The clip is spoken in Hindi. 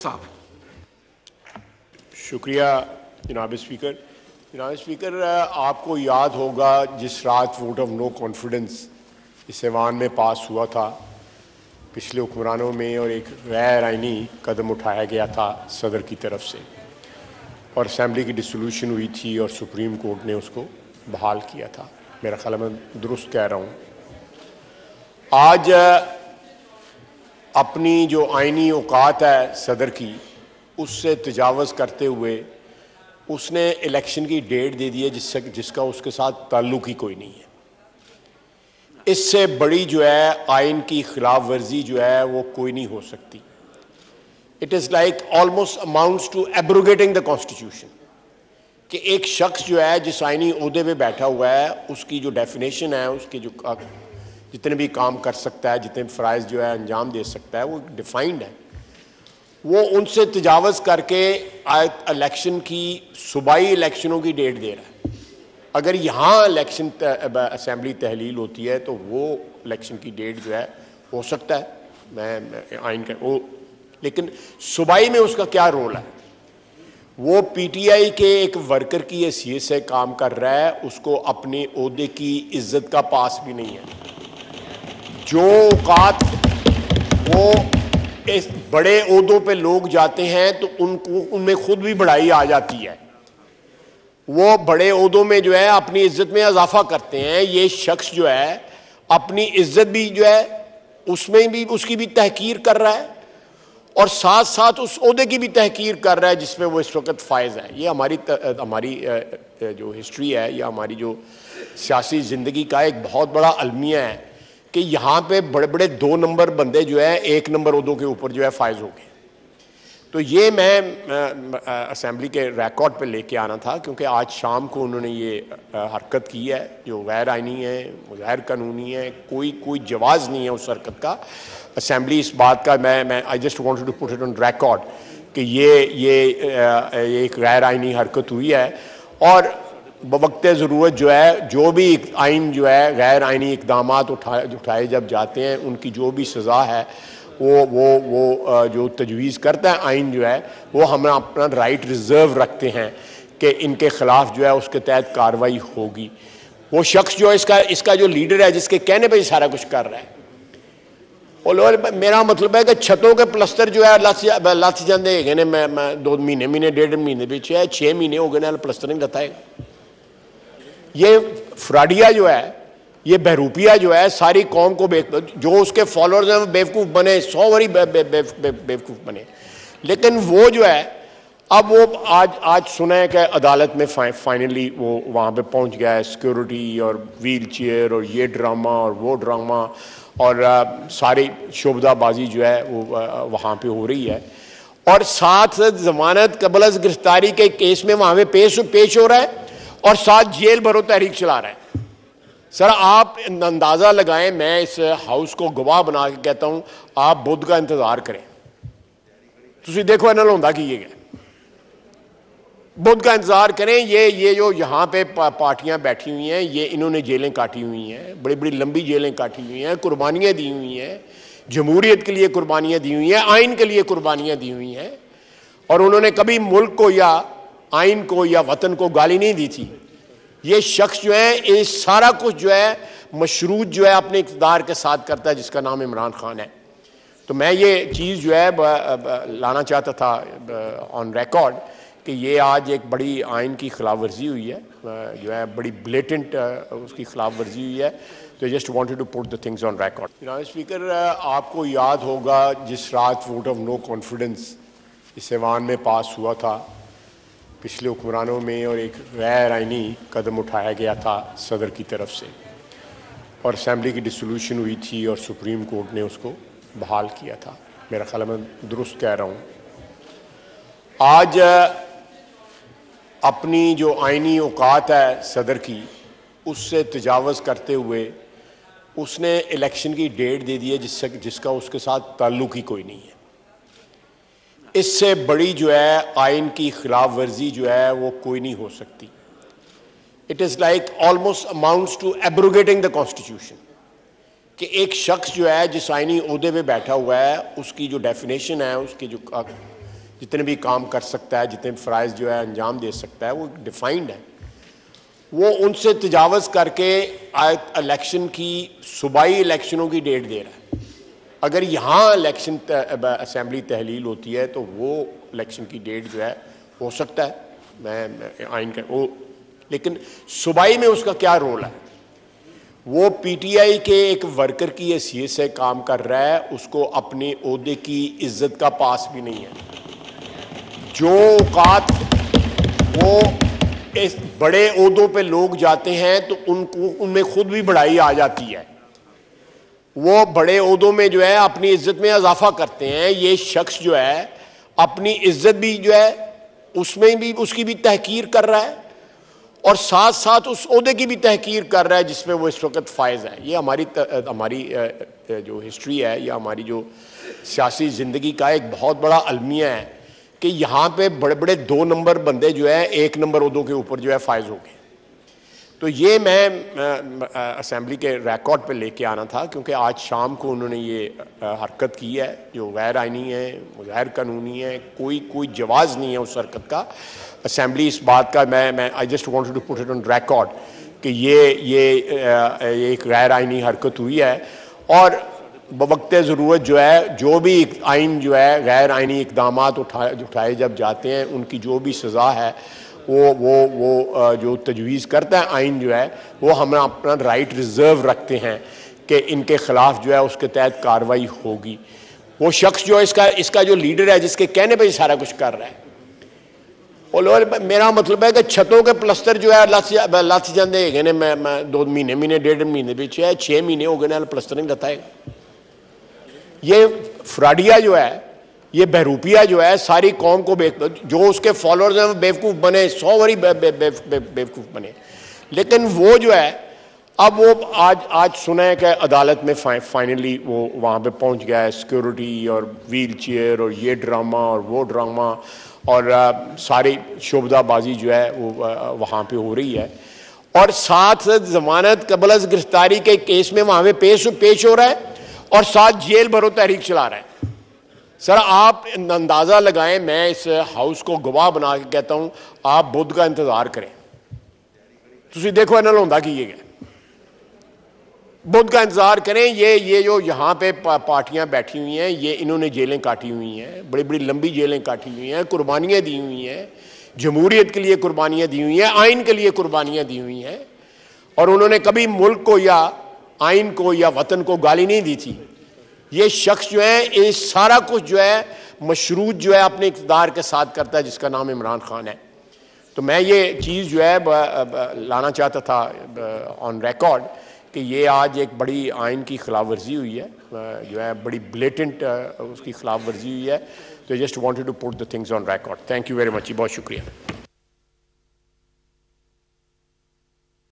साहब। शुक्रिया जनाब स्पीकर। जनाब स्पीकर, आपको याद होगा जिस रात वोट ऑफ नो कॉन्फिडेंस इस ऐवान में पास हुआ था पिछले हुक्मरानों में, और एक गैर आइनी कदम उठाया गया था सदर की तरफ से, और असम्बली की डिसोल्यूशन हुई थी और सुप्रीम कोर्ट ने उसको बहाल किया था। मेरा ख्याल है मैं दुरुस्त कह रहा हूँ। आज अपनी जो आइनी औकात है सदर की, उससे तजावज़ करते हुए उसने इलेक्शन की डेट दे दी है जिसका उसके साथ ताल्लुक़ ही कोई नहीं है। इससे बड़ी जो है आइन की खिलाफ वर्जी जो है वो कोई नहीं हो सकती। It is like almost amounts to abrogating the constitution, कि एक शख्स जो है जिस आइनी ओहदे पे बैठा हुआ है उसकी जो डेफिनेशन है, उसके जो जितने भी काम कर सकता है, जितने फ़राइज़ जो है अंजाम दे सकता है, वो डिफाइंड है। वो उनसे तजावज़ करके इलेक्शन की सूबाई इलेक्शनों की डेट दे रहा है। अगर यहाँ इलेक्शन असम्बली तहलील होती है तो वो इलेक्शन की डेट जो है हो सकता है, मैं आइन का वो, लेकिन सूबाई में उसका क्या रोल है? वो पीटीआई के एक वर्कर की हैसियत से काम कर रहा है, उसको अपने ओहदे की इज्जत का पास भी नहीं है। जो औकात वो इस बड़े ओहदों पे लोग जाते हैं तो उनको उनमें खुद भी बढ़ाई आ जाती है। वो बड़े ओहदों में जो है अपनी इज्जत में इजाफा करते हैं। ये शख्स जो है अपनी इज्जत भी जो है उसमें भी उसकी भी तहकीर कर रहा है, और साथ साथ उस ओहदे की भी तहकीर कर रहा है जिसमें वो इस वक्त फायज है। ये हमारी जो हिस्ट्री है या हमारी जो सियासी ज़िंदगी का एक बहुत बड़ा अलमिया है कि यहाँ पे बड़े बड़े 2 नंबर बंदे जो है 1 नंबर ओहदों के ऊपर जो है फायज हो गए। तो ये मैं असम्बली के रिकॉर्ड पे लेके आना था, क्योंकि आज शाम को उन्होंने ये हरकत की है जो गैर आइनी है, गैर कानूनी है, कोई जवाज़ नहीं है उस हरकत का। असम्बली इस बात का मैं I just wanted to put it on record कि ये एक गैर आइनी हरकत हुई है, और बवक्त ज़रूरत जो है जो भी आइन जो है गैर आइनी इक़दामात उठाए जब जाते हैं उनकी जो भी सज़ा है वो जो तजवीज़ करता है आइन जो है वो हम अपना राइट रिज़र्व रखते हैं कि इनके ख़िलाफ़ जो है उसके तहत कार्रवाई होगी। वो शख्स जो इसका जो लीडर है जिसके कहने पर सारा कुछ कर रहा है, और मेरा मतलब है कि छतों के प्लस्तर जो है लथ जाते है ने, मैं 2 महीने 1.5 महीने पीछे है 6 महीने हो गए प्लस्तर नहीं लथा है। ये फ्राडिया जो है, ये बहरूपिया जो है सारी कौम को जो उसके फॉलोअर्स हैं वो बेवकूफ़ बने, 100 बारी बेवकूफ़ बने। लेकिन वो जो है अब वो आज सुना है कि अदालत में फाइनली वो वहाँ पे पहुँच गया है। सिक्योरिटी और व्हील चेयर और ये ड्रामा और वो ड्रामा और सारी शोबदाबाजी जो है वो वहाँ पे हो रही है, और साथ ज़मानत कबल गिरफ्तारी के केस में वहाँ पे पेश हो रहा है, और साथ जेल भरो तहरीक चला रहा है। सर आप अंदाज़ा लगाएं, मैं इस हाउस को गवाह बना के कहता हूँ, आप बुध का इंतज़ार करें। तुसी देखो इन्होंने होंदा की है, बुध का इंतज़ार करें। ये जो यहाँ पे पार्टियाँ बैठी हुई हैं, ये इन्होंने जेलें काटी हुई हैं, बड़ी बड़ी लंबी जेलें काटी हुई हैं, कुर्बानियाँ दी हुई हैं, जमहूरियत के लिए कुर्बानियाँ दी हुई हैं, आइन के लिए कुर्बानियाँ दी हुई हैं, और उन्होंने कभी मुल्क को या आइन को या वतन को गाली नहीं दी थी। ये शख्स जो है ये सारा कुछ जो है मशरूत जो है अपने इक़्तिदार के साथ करता है, जिसका नाम इमरान खान है। तो मैं ये चीज़ जो है लाना चाहता था ऑन रिकॉर्ड कि ये आज एक बड़ी आइन की खिलाफ वर्जी हुई है, जो है बड़ी ब्लेटेंट उसकी खिलाफ वर्जी हुई है। तो just wanted to put the things on record. जनाब स्पीकर, आपको याद होगा जिस रात वोट ऑफ नो कॉन्फिडेंस इस ऐवान में पास हुआ था पिछले हुक्मरानों में, और एक गैर आइनी कदम उठाया गया था सदर की तरफ से, और असम्बली की डिसोल्यूशन हुई थी और सुप्रीम कोर्ट ने उसको बहाल किया था। मेरा ख्याल है मैं दुरुस्त कह रहा हूँ। आज अपनी जो आइनी औकात है सदर की, उससे तजावज़ करते हुए उसने इलेक्शन की डेट दे दी है जिसका उसके साथ ताल्लुक़ ही कोई नहीं है। इससे बड़ी जो है आइन की खिलाफ वर्जी जो है वो कोई नहीं हो सकती। It is like almost amounts to abrogating the constitution, कि एक शख्स जो है जिस आइनी ओहदे पे बैठा हुआ है उसकी जो डेफिनेशन है, उसके जो जितने भी काम कर सकता है, जितने फ़राइज़ जो है अंजाम दे सकता है, वो डिफाइंड है। वो उनसे तजावज़ करके इलेक्शन की सूबाई इलेक्शनों की डेट दे रहा है। अगर यहाँ इलेक्शन असेंबली तहलील होती है तो वो इलेक्शन की डेट जो है हो सकता है, मैं आइन का वो, लेकिन सूबाई में उसका क्या रोल है? वो पीटीआई के एक वर्कर की हैसियत से काम कर रहा है, उसको अपने ओहदे की इज्जत का पास भी नहीं है। जो औकात वो इस बड़े ओहदों पे लोग जाते हैं तो उनको उनमें खुद भी बढ़ाई आ जाती है। वो बड़े ओहदों में जो है अपनी इज्जत में इजाफा करते हैं। ये शख्स जो है अपनी इज्जत भी जो है उसमें भी उसकी भी तहकीर कर रहा है और साथ साथ उस ओहदे की भी तहकीर कर रहा है जिसमें वो इस वक्त फायज है। ये हमारी जो हिस्ट्री है या हमारी जो सियासी ज़िंदगी का एक बहुत बड़ा अलमिया है कि यहाँ पे बड़े बड़े 2 नंबर बंदे जो है 1 नंबर ओहदों के ऊपर जो है फायज हो गए। तो ये मैं असेंबली के रिकॉर्ड पे लेके आना था क्योंकि आज शाम को उन्होंने ये हरकत की है जो गैर आइनी है, गैर कानूनी है, कोई जवाज़ नहीं है उस हरकत का। असेंबली इस बात का मैं I just wanted to put it on record कि ये एक गैर आइनी हरकत हुई है और बवक्ते ज़रूरत जो है जो भी आइन जो है गैर आइनी इक़दामात उठाए जब जाते हैं उनकी जो भी सज़ा है वो जो तजवीज़ करता है आइन जो है वो हम अपना राइट रिज़र्व रखते हैं कि इनके ख़िलाफ़ जो है उसके तहत कार्रवाई होगी। वो शख्स जो इसका जो लीडर है जिसके कहने पर सारा कुछ कर रहा है वो मेरा मतलब है कि छतों के प्लस्तर जो है लथ जाते है मैं 2 महीने 1.5 महीने पीछे है 6 महीने हो गए ना प्लस्तर नहीं लथा है। ये फ्राडिया जो है ये बहरूपिया जो है सारी कौम को जो उसके फॉलोअर्स हैं बेवकूफ़ बने 100 बारी बेवकूफ़ बने, लेकिन वो जो है अब वो आज सुना है कि अदालत में फाइनली वो वहाँ पे पहुँच गया है। सिक्योरिटी और व्हील चेयर और ये ड्रामा और वो ड्रामा और सारी शोबदाबाजी जो है वो वहाँ पे हो रही है और साथ ज़मानत कबल गिरफ्तारी के केस में वहाँ पे पेश हो रहा है और साथ जेल भरो तहरीक चला रहा है। सर आप अंदाज़ा लगाएं, मैं इस हाउस को गवाह बना के कहता हूँ आप बुध का इंतज़ार करें। तुसी देखो इन्होंने होंदा की ये बुध का इंतज़ार करें। ये जो यहाँ पे पार्टियाँ बैठी हुई हैं ये इन्होंने जेलें काटी हुई हैं, बड़ी बड़ी लंबी जेलें काटी हुई हैं, कुर्बानियाँ दी हुई हैं, जमहूरियत के लिए कुर्बानियाँ दी हुई हैं, आइन के लिए कुर्बानियाँ दी हुई हैं और उन्होंने कभी मुल्क को या आइन को या वतन को गाली नहीं दी थी। ये शख्स जो है ये सारा कुछ जो है मशरूत जो है अपने इक़्तिदार के साथ करता है जिसका नाम इमरान खान है। तो मैं ये चीज़ जो है लाना चाहता था ऑन रिकॉर्ड कि ये आज एक बड़ी आइन की खिलाफ वर्जी हुई है जो है बड़ी ब्लेटेंट उसकी खिलाफ वर्जी हुई है। तो just wanted to put the things on record. Thank you very much, बहुत शुक्रिया।